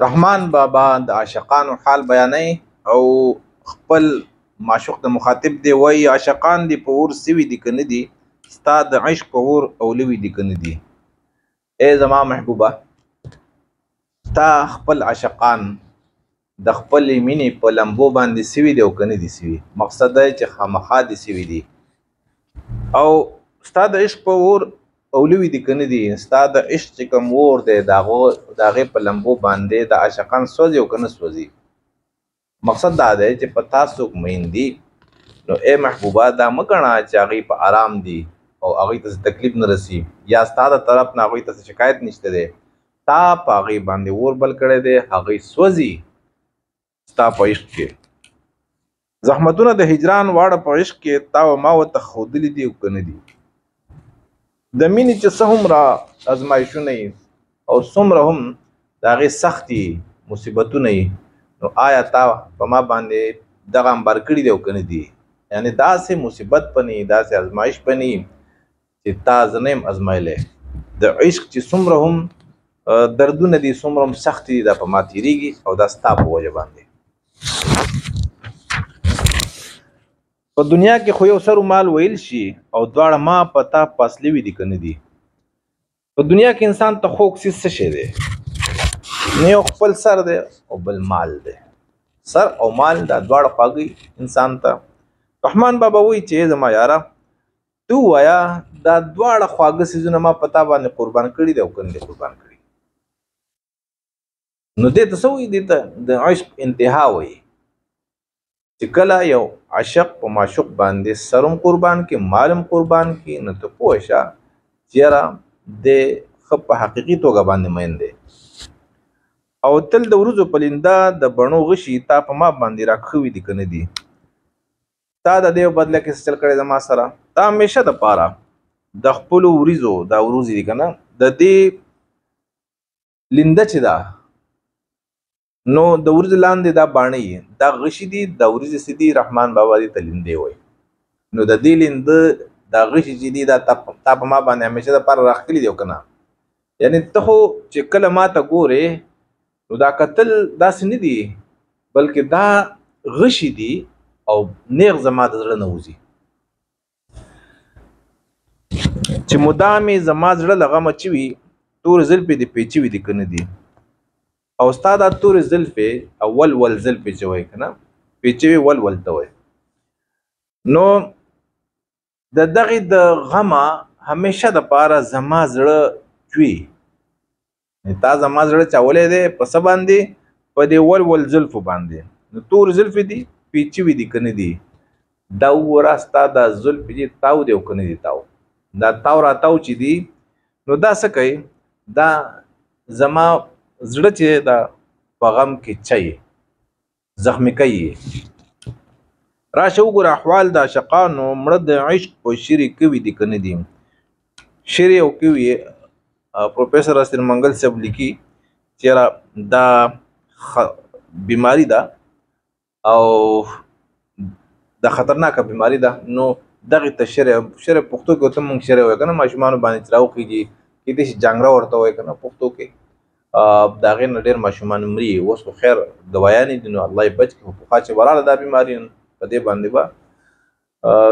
رحمان بابا د عاشقانو حال بیانوي او خپل معشوق د مخاطب دی وای عاشقان دی په اور سوي دي کنه دي ستا د عشق په اور اولوي دي کنه دي. ای زما محبوبه تا خپل عاشقان د خپل مینې په لمبو باندې سوي دي او کنه دي سوي. مقصد دی چې خامخا دي سوي دي او ستا د عشق په اور اولوي دي کنه دي. ستا د عشق چې کوم اور دی د هغې په لمبو باندې د عاشقان سوځي او کنه سوځي. مقصد دا دی چې په تا څوک مین دي نو ای محبوبه دا مه ګڼه چې هغوی په آرام دي او هغوی ته تکلیف نه رسي یا ستا د طرف نه هغوی ته شکایت نشته دی. تا په هغوی باندې اور بل کړی دی، هغوی سوځي ستا په عشق کې. زحمتونه د هجران واړه په عشق کې تا و ما ورته ښودلي دي او کنه دي. د مینې چې څه هومره ازمایښونه یي او څومره هم د هغې سختې مصیبتونه یي نو آیا تا په ما باندې دغه امبار کړي دي او که نه دي؟ یعنې داسې مصیبت په نه یي، داسې ازمایش په نه یي چې تا زه نه یم ازمایلی. د عشق چې څومره هم دردونه دي، څومره هم سختې دي، دا په ما تېرېږي او دا ستا په وجه باندې. په دنیا کې خو یو سر مال ویل شي او دواړه ما په تا فاصلې وي دي که نه دي. په دنیا کې انسان ته خوږ څیز څه شی دی؟ نه یو خپل سر دی او بل مال دی. سر او مال دا دواړه خواږي انسان ته. رحمان بابا وایي چې زما یاره تو ووایه دا دواړه خواږه څیزونه ما په تا باندې قربان کړي دي او که نه دي قربان کړي. نو دې ته څه وایي؟ دې ته د عشق انتها وایي چې کله یو عاشق په معشوق باندې سرم قربان کی مالم قربان کی نو ته پوه شه چې یاره د ښه په حقیقي توګه باندې مین دی. او تل د وروځو پلنده د بڼو غشي تا په ما باندې راکښوي دي که نه دي. تا د دې بدله کې څه چل کړی زما سره؟ تا همیشه دپاره د خپلو وریځو دا وروځې دي که نه د دې لنده چې ده نو د وریځو لاندې دا باڼه دا غشي دي، دا وریځې چې دي رحمان بابا دې ته لیندې وایي. نو د دې لنده دا غشي چې دي دا تا په ما باندې همیشه دپاره راښکلي دي او که نه؟ یعنې ته خو چې کله ما ته ګورې نو دا کتل داسې نه دي بلکې دا غشي دي او نیغ زما د زړه نه وځي چې مدامې زما زړه له غمه چې وي تورې زلفې دې پیچوي دي که نه دي. او ستا دا تورې زلفې او ول زلفې چې وایي که نه پیچوي ول ته وایي. نو د دغې د غمه همیشه دپاره زما زړه چوي. تا زما زړه چولی دی په څه باندې؟ په دې ول زلفو باندې. نو تورې زلفې دي پیچوي دي که نه دي؟ دا وګوره ستا دا زلفې دي تاو دی او که نه دي تاو؟ دا تاو راتاو چې دي نو دا څه کوي؟ دا زما زړه چې دا په غم کې چي زخمي کوي. راشه وګوره احوال د عاشقانو مړه د عشق په شیرې کوي دي که نه دي؟ شیرې او کوي پروفیسر اسیر منګل صاحب لیکي چې دا بیماری ده او دا خطرناکه بیماری ده. نو دغې ته شیرې پښتو کې ورته مونږ شیرې وایو که نه ماشومانو باندې چې راوخیږي کیدای شي جانګړه ورته وایي که نه پښتو کې. د هغې نه ډېر ماشومان مري. اوس خو خیر دوایانې دي نو الله یې بچ کړي. خو پخوا چې به راغله دا بیماري په دې باندې به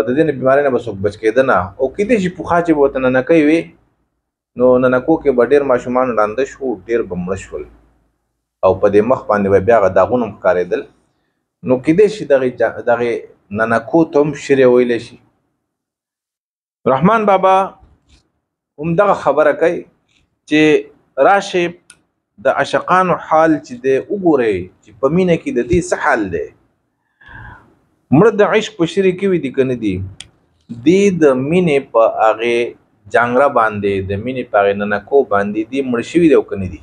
د دې بیمارۍ نه به څوک بچ کېده نه. او کیدای شي پخوا چې به ورته ننکۍ وي نو ننکو کې به ډېر ماشومان ړانده شو، ډېر به مړه شول او په دې مخ باندې به بیا هغه داغونه هم ښکارېدل. نو کیدای شي دغې ننکو ته هم شیرې ویلی شي. رحمان بابا هم دغه خبره کوي چې راشئ د عاشقانو حال چې دی وګورئ چې په مینه کې د دې څه حال دی. مړه د عشق په شیرې کوي دي که نه دي؟ دې د مینې په هغې جانګړه باندې د مینې په هغې ننکو باندې دې مړه شوي دي او که نه دي؟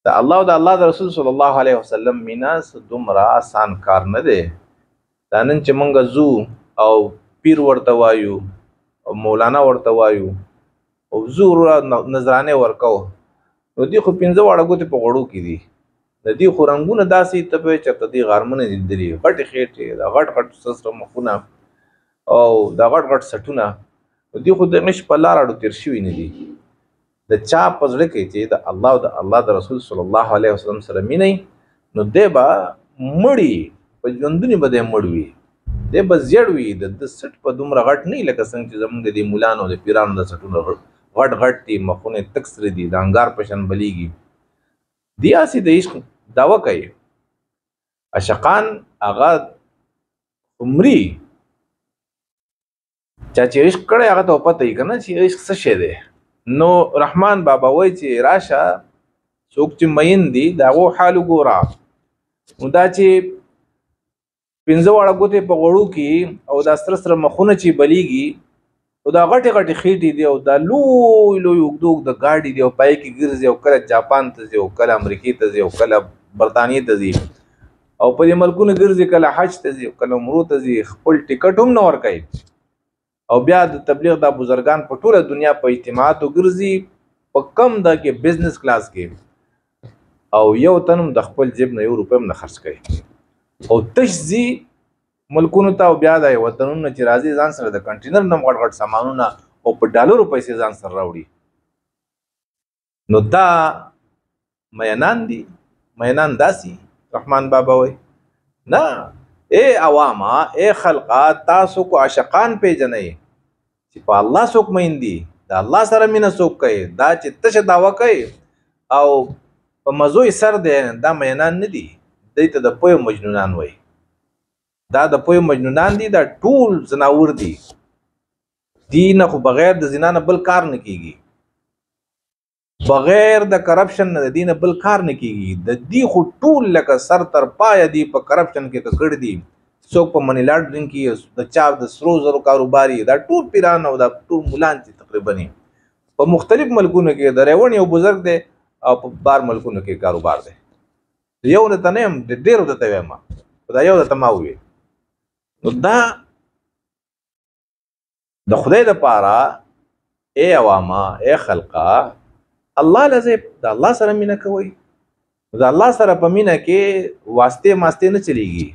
د الله او د الله د رسول صلی الله علیه وسلم مینه څه دومره آسان کار نه دی. دا نن چې موږ ځو او پیر ورته وایو او مولانا ورته وایو او ځو نظرانې ورکوو نو دوی خو 15 واړه ګوتې په غوړو کې دي. د دوی خو رنګونه داسې ته پوهې چېرته دوی غارمونه لیدلي غټې خېټې د غټ سره مخونه او د غټ سټونه. دوی خو د عشق په لاره اړو تېر شوي نه دي. د چا په زړه کې چې د الله او د الله د رسول صلی الله علیه وسلم سره مینه نو دی به مړی په ژوندوني به دی مړ وي دی به زیړ وي د سټ په دومره غټ نه لکه څنګه چې زمونږ د دې مولانو د پیرانو د سټونو غټ غټ دي مخونه تک سره دي د انګار په شان بلیږي دی هسې د عشق دعوه کوي عاشقان هغه عمري چا چې عشق کړی هغه ته پته وي که نه چې عشق څه شی دی نو رحمان بابا وایي چې راشه څوک چې مین دي د هغو حال وګوره نو دا چې پنځه واړه ګوتې په غوړو کې او دا سره سره مخونه چې بلیږي او دا غټې غټې خېټې دي او دا لوی لوی اوږده اوږده ګاډي دي او پای کې ګرځي او کله جاپان ته ځي او کله امریکې ته ځي او کله برطانیې ته ځي او په دې ملکونو ګرځي کله حج ته ځي کله عمرو ته ځي خپل ټکټ هم نه ورکوي او بیا د تبلیغ دا بزرګان په ټوله دنیا په اجتماعاتو ګرځي په کم ده کې بزنس کلاس کې او یو تن هم د خپل جیب نه 1 روپۍ هم نه خرڅ کوي او تش ځي ملکونو ته او بیا د وطنونو چې راځي ځان سره د کنټینر نه غټ غټ سامانونه او په ډالرو پیسې ځان سره راوړي نو دا مینان دي مینان داسي رحمان بابا وای نه اے عواما اے خلقا تاسو کو عاشقان پیژنئ چې په الله څوک مین دي د الله سره مینه څوک کوي دا چې تشه دعوه کوي او په مزو یې سر دی دا مینان نه دي دوی ته د پویو مجنونان وای دا د پویو مجنونان دي دا ټول زناور دي دین خو بغیر د زنا نه بل کار نه کیږي بغیر د کرپشن نه د دین بل کار نه کیږي د دې خو ټول لکه سر تر پای دی په کرپشن کې ککړ دي څوک په منی لاډرینګ کې د چا د سرو زرو کاروباري دا ټول پیران او دا ټول مولان چې تقریبا په مختلف ملکونو کې د ریون یو بزرګ دی او په بار ملکونو کې کاروبار دی یو نه تنه ډیرو د ته وایم دا یو د تماوي نو دا د خدای د پاره اے عواما اے خلقا الله لزه د الله سره مینه کوي د الله سره په مینه کې واسطه ماسته نه چلیږي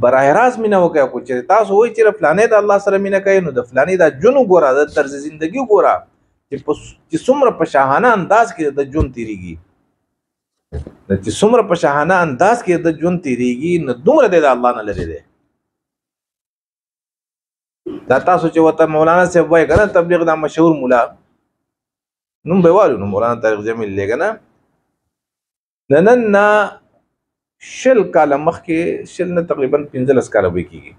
براه راست مینه وکړه کو چې تاسو وایي چې فلانه د الله سره مینه کوي نو د فلانه د جون ګوره د طرز ژوندۍ ګوره چې څومره په شاهانه انداز کې د جون تیریږي چې څومره په شاهانه انداز کې د جون تیریږي نو دومره د الله نه لري دی دا تاسو چې وته مولانا صاحب وایي کنه تبلیغ دا مشهور مولا نوم به والو نو مولانا طارق جمیل لګنه نن شل کاله مخکې شل نه تقریبا 15 کاله وې کیږي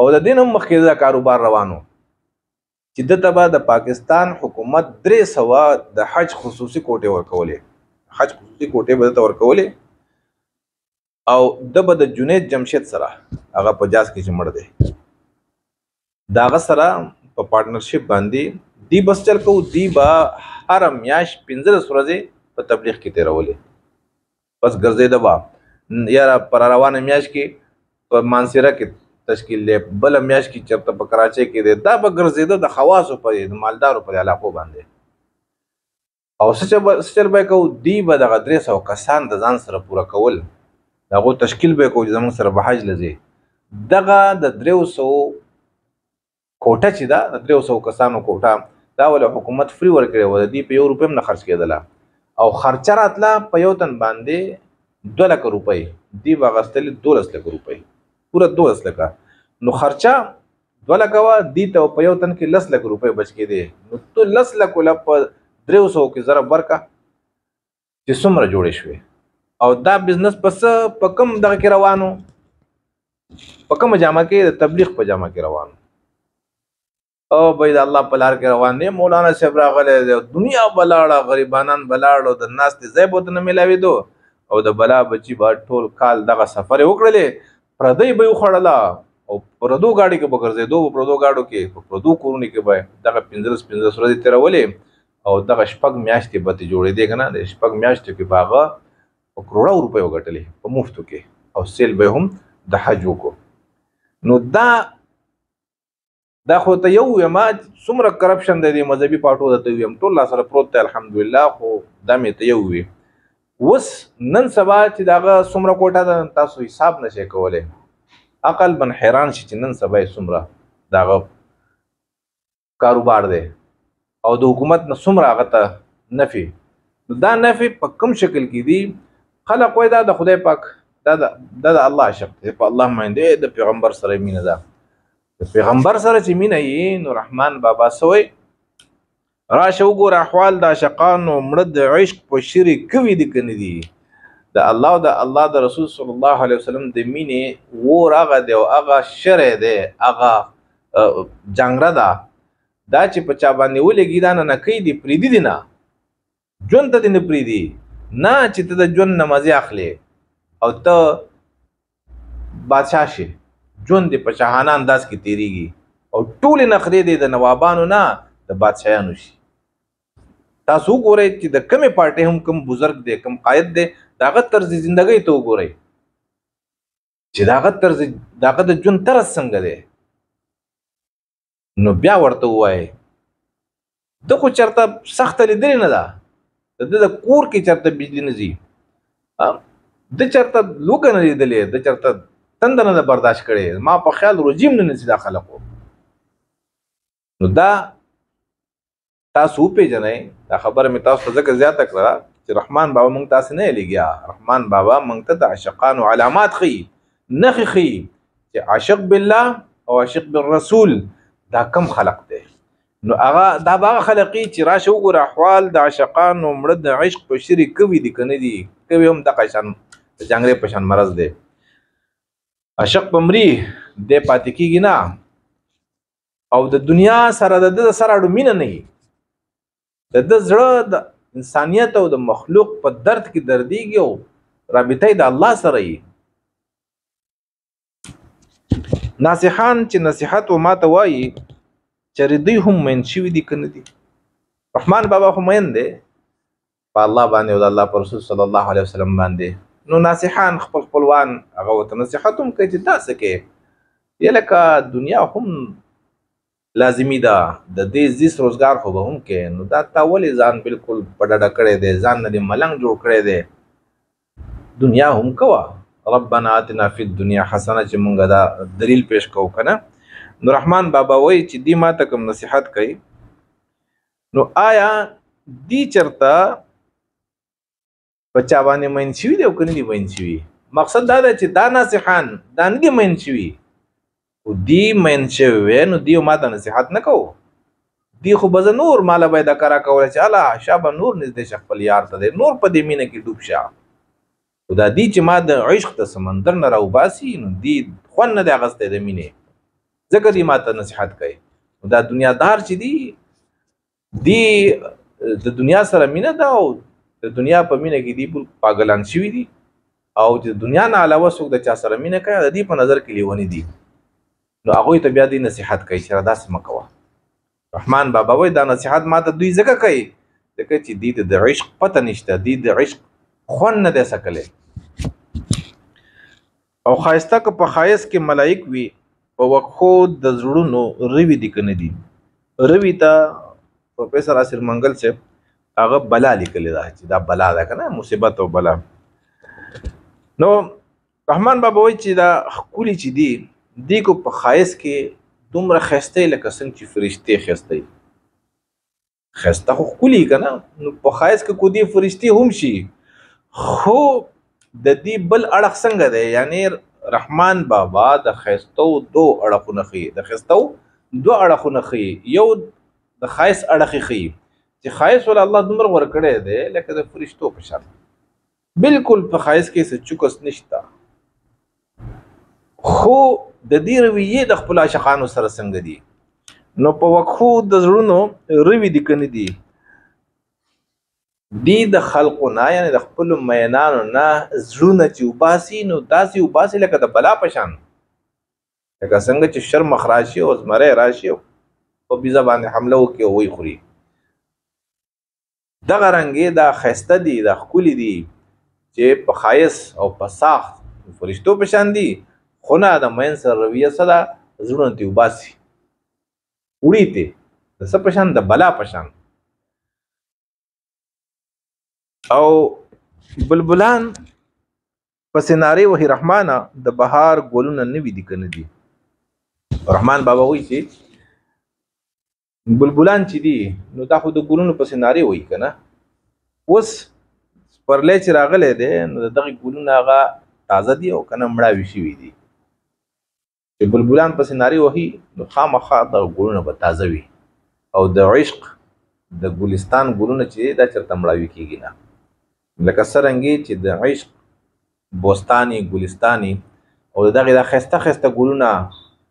او د دین مخکې دا کاروبار روانو چې د تبا د پاکستان حکومت 300 د حج خصوصي کوټه ورکولې حج خصوصي کوټه به تور کولې او د جنید جمشید سره هغه په جاز کې مړ دی داغه سره په پارټنرشپ باندې دی بس چل کو دی با هر میاش 15 ورځې په تبلیغ کې تیرولې بس ګرځې دبا یاره پر روانه میاش کې په مانسیره کې تشکیل له بل میاش کې چرته په کراچۍ کې دا به ګرځې د خواصو په مالدارو په علاقو باندې او سچل به کو دی به د 300 کسان د ځان سره پوره کول دغه تشکیل به کو زمون سره به حج لځي دغه د 300 کوټه چې دا 300 کسانو کوټه دا ول حکومت فری ورکړي و دی په 1 روپیم نه خرج کېدله او خرچه راتله په یو تن باندې 2 لک روپۍ دی واغستل 12 لک روپۍ پورا 12 لک نو خرچه 2 لک وا دی ته په یو تن کې 10 لک روپۍ بچ کې دي نو تو 10 لک ول په 300 کې ضرب ورکا چې څومره جوړې شوې او دا بزنس پس په کم دغه کې روانو په کوم جامه کې د تبلیغ په جامه کې روانو او بيد الله په لار کې روان دي مولانا صاحب راغله دنیا بلاړه غریبانان بلاړو د ناس ته ځای بوت نه ملاوي دو او د بلا بچي با ټول کال دغه سفر وکړلې پردی به خړلا او پردو گاډي کې بګرځې دو پردو گاډو کې پردو کورونی کې به دغه 15 ورځې تیرولې او دغه شپږ میاشتې به جوړې دي کنه د شپږ میاشتې کې باغه او کروڑه روپۍ وګټلې په مفتو کې او سیل به هم د حج وکړو نو دا خو ته یو ما څومره کرپشن دی مذهبي پاټو د ته ویم ټول سره پروت ته الحمدلله خو دا مې ته یو وي وس نن سبا چې داغه څومره کوټه ده تاسو حساب نشئ کولای عقل بن حیران شي چې نن سبا څومره داغه کاروبار دی او د حکومت نه څومره هغه ته نفي. دا نفي په کوم شکل کې دي؟ خلق وای دا د خدای پاک دا د الله عشق دی، په الله باندې د پیغمبر سره مینه ده. د پیغمبر سره چې مینه یې نو رحمان بابا سوی راشه وګوره احوال د عاشقانو مړه د عشق په شریک کوي دي کنه دي. د الله او د الله د رسول صلی الله علیه وسلم د مینې ور هغه دی او هغه شرع دی، هغه جنګره ده. دا چې په چا باندې ولګي دا نه کوي دي پریدي دي نه ژوند ته دې نه پریدي نه چې ته د ژوند نه مزې اخلې او ته بادشاه شي. ژوند دې په شاهانه انداز کې تیریږي او ټولې نخرې دې د نوابانو نه د بادشاهانو شي. تاسو وګورئ چې د کمې پارټۍ هم کم بزرګ دی کم قائد دی داغه طرز زندګۍ ته وګورئ چې داغه د ژوند طرز څنګه دی. نو بیا ورته ووایي د خو چېرته سخته لیدلې نه ده، د کور کې چېرته بجلي نه ځي، د چېرته لوږه نه لیدلې، د چېرته تنده نه ده برداشت کړې، ما په خیال رژیم نه نیسي دا خلقو. نو دا تاسو وپېژنئ. دا خبره مې تاسو ته ځکه زیاته کړه چې رحمان بابا موږ تاسې نه لګیا. رحمان بابا موږ ته د عاشقانو علامات ښیي، نښې ښیي چې عاشق بالله او عاشق بالرسول دا کم خلق دی. نو هغه دا به هغه خلق چې راشه وګوره احوال د عاشقانو مړه د عشق په شریک کوي دي که نه دي کوي هم دغه شان د جانګړې په شان مرض دی. عاشق په مري دی پاتې کېږي نه او د دنیا سره د ده سره اړو مینه نه وي. د ده زړه د انسانیت او د مخلوق په درد کې دردېږي او رابطه یې د الله سره وي. ناصحان چې نصیحت و ماته وایي چېرې دوی هم مین شوي دي که نه دي. رحمان بابا خو مین دی په الله باندې او د الله په رسول صلی الله علیه وسلم باندې. نو ناصحان خپل خپلوان هغه ورته نصیحت هم کوي چې داسې کې یا لکه دنیا هم لازمي ده د دې زیست روزګار خو به هم کې. نو دا تا ولې ځان بالکل په ډډه کړی دی، ځان نه دې ملنګ جوړ کړی دی. دنیا هم کوه ربنا آتنا فی الدنیا حسنه چې مونږ دا دلیل پیش کوو که نه. نو رحمان بابا وایي چې دی ما ته کوم نصیحت کوي نو آیا دی چېرته په چا باندې مین شوي دی او که نه دي مین شوي؟ مقصد دا ده چې دا ناصحان دا نه دي مین شوي خو دی مین شوي وی نو دی ما ته نصیحت نه کوو. دی خو به زه نور ماله به یې دا کاره کوله چې الله شابه نور نږدې شه خپل یار ته دی نور په دې مینه کې ډوب شه. خو دا دی چې ما د عشق د سمندر نه راوباسي نو دی خوند نه دی اخیستی د مینې ځکه دی ما ته نصیحت کوي. نو دا دنیادار چې دی د دنیا سره مینه ده او د دنیا په مینه کې دی پاګلان شوي دي او چې دنیا نه علاوه څوک د چا سره مینه کوي د دې په نظر کې لیوني دي. نو هغوی ته بیا دی نصیحت کوي چې داسې مه کوه. رحمان بابا وایي دا نصیحت ما ته دوی ځکه کوي ځکه چې دی ته د عشق پته نشته، دی د عشق خوند نه دی څکلی. او ښایسته که په ښایست کې ملایک وي په وقفو د زړونو روي دي که نه دي. روي ته پروفیسر آصر منګل صاحب هغه بلا لیکلې ده چې دا بلا ده که نه مصیبت او بلا. نو رحمان بابا وایي چې دا ښکلي چې دي دی کو په ښایست کې دومره ښایسته لکه څنګه چې فرشتې ښایسته وي. ښایسته خو ښکلي که نه نو په ښایست کې کو دې فرشتې هم شي خو د دې بل اړخ څنګه دی؟ یعنی رحمان بابا د ښایستو دو اړخونه ښیي، د ښایستو دو اړخونه ښیي. یو د ښایست اړخ یې ښیي چې ښایست ول الله دومره ورکړی دی لکه د فرشتو په شان بالکل په ښایست کې څه چوکس نشته. خو د دې رویې د خپلو عاشقانو سره څنګه دي؟ نو په وقفو د زړونو روي دي که نه دي؟ دی د خلقو نه یعنی د خپلو مینانو نه زړونه چې وباسي نو داسې وباسي لکه د بلا په شان، لکه څنګه چې شر مخ راشي او زمری راشي او په بیزه باندې حمله وکړي او وی خوري. دغه رنګې دا ښایسته دي دا ښکلي دي چې په ښایست او په ساخت فرشتو په شان دي خو نه د مین سره رویه څه ده زړونه ترې وباسي وړي ترې د څه په شان د بلا په شان. او بلبلان پسې نارې وهي رحمانه د بهار ګلونه نوي دي که نه دي. رحمان بابا وایي چې بلبلان چې دي نو دا خو د ګلونو په سيناري وای کنه. اوس پرلې چې راغله دي نو دغه ګلونه هغه تازه دي او کنه مړاوي شي دي. چې بلبلان په سيناري وهي نو خامخا د ګلونه به تازه وي او د عشق د ګلستان ګلونه چې دا چرته مړاوي کیږي نه. لکه څرنګه چې د عشق بوستاني ګلستاني او دغه د خسته خسته ګلونه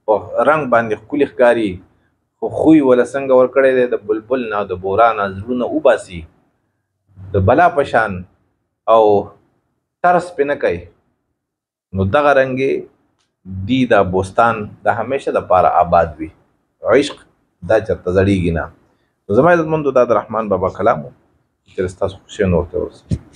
په رنگ باندې ښکلي ښکاري خو خوی ولا څنګه ور کړی دی د بلبل نه د بوران زړونه وباسي د بلا پشان او ترس پې نه کوي نو دغه رنګې دی دا بوستان د همیشه دپاره آباد وي. عشق دا چرته زړیږي نه. نو زما عزتمندو دا د رحمان بابا کلام و چې ستاسو خوښۍ نور ته ورسوي.